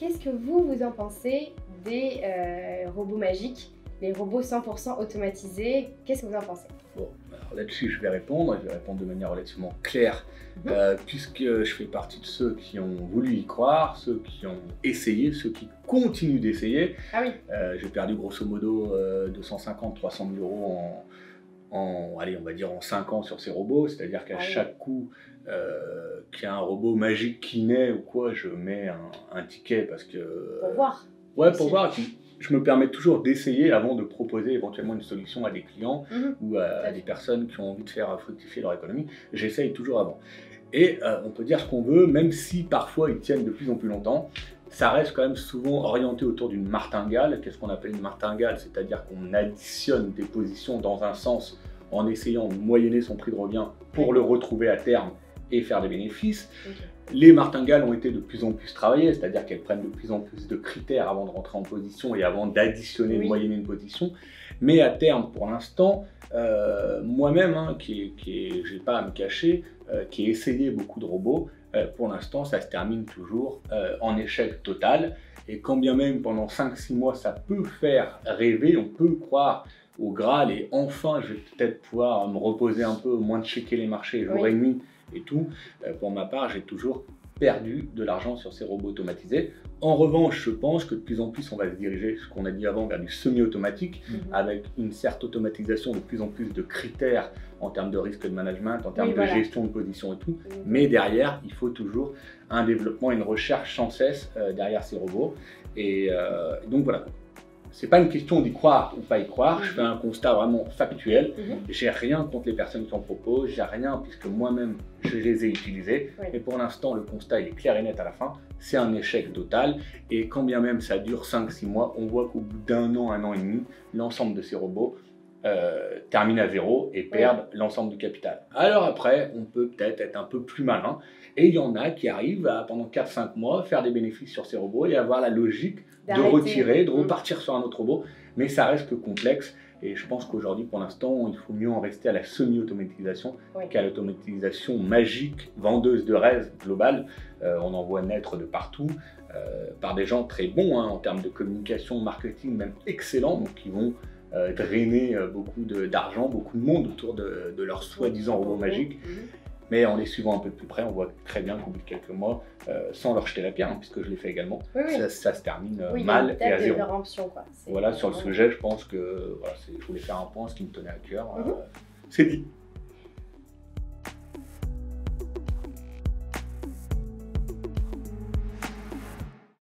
qu'est-ce que vous en pensez des robots magiques, les robots 100% automatisés? Qu'est-ce que vous en pensez? Bon, alors là-dessus, je vais répondre de manière relativement claire, puisque je fais partie de ceux qui ont voulu y croire, ceux qui ont essayé, ceux qui continuent d'essayer. Ah oui. J'ai perdu grosso modo 250-300 000 euros allez, on va dire en 5 ans sur ces robots, c'est-à-dire qu'à chaque coup qu'il y a un robot magique qui naît ou quoi, je mets un ticket parce que... Pour voir. Ouais, pour voir. Je me permets toujours d'essayer avant de proposer éventuellement une solution à des clients ou à des personnes qui ont envie de faire fructifier leur économie. J'essaye toujours avant. Et on peut dire ce qu'on veut, même si parfois ils tiennent de plus en plus longtemps, ça reste quand même souvent orienté autour d'une martingale. Qu'est-ce qu'on appelle une martingale? C'est-à-dire qu'on additionne des positions dans un sens en essayant de moyenner son prix de revient pour le retrouver à terme et faire des bénéfices. Les martingales ont été de plus en plus travaillées, c'est-à-dire qu'elles prennent de plus en plus de critères avant de rentrer en position et avant d'additionner, de moyenner une position. Mais à terme, pour l'instant, moi-même, j'ai pas à me cacher, qui ai essayé beaucoup de robots, pour l'instant, ça se termine toujours en échec total. Et quand bien même pendant 5-6 mois, ça peut faire rêver, on peut croire au Graal et enfin, je vais peut-être pouvoir me reposer un peu, moins de checker les marchés jour et nuit et tout. Pour ma part, j'ai toujours perdu de l'argent sur ces robots automatisés. En revanche, je pense que de plus en plus, on va se diriger, ce qu'on a dit avant, vers du semi-automatique, avec une certaine automatisation, de plus en plus de critères en termes de risque de management, en termes de gestion de position et tout. Mais derrière, il faut toujours un développement, une recherche sans cesse derrière ces robots. Et donc voilà. C'est pas une question d'y croire ou pas y croire, je fais un constat vraiment factuel. J'ai rien contre les personnes qui en proposent, j'ai rien puisque moi-même je les ai utilisés. Mais pour l'instant, le constat il est clair et net à la fin, c'est un échec total. Et quand bien même ça dure 5-6 mois, on voit qu'au bout d'un an et demi, l'ensemble de ces robots terminent à zéro et perdent l'ensemble du capital. Alors après, on peut peut-être être un peu plus malin. Et il y en a qui arrivent à, pendant 4-5 mois, faire des bénéfices sur ces robots et avoir la logique de retirer, de repartir sur un autre robot. Mais ça reste complexe et je pense qu'aujourd'hui, pour l'instant, il faut mieux en rester à la semi-automatisation qu'à l'automatisation magique, vendeuse de rêves globale. On en voit naître de partout, par des gens très bons en termes de communication, marketing, même excellents, donc qui vont drainer beaucoup d'argent, beaucoup de monde autour de leur soi-disant robot magique. Mais en les suivant un peu de plus près, on voit très bien qu'au bout de quelques mois, sans leur jeter la pierre, puisque je l'ai fait également, ça se termine mal et à zéro. Voilà, sur le sujet, je pense que je voulais faire un point, ce qui me tenait à cœur. C'est dit.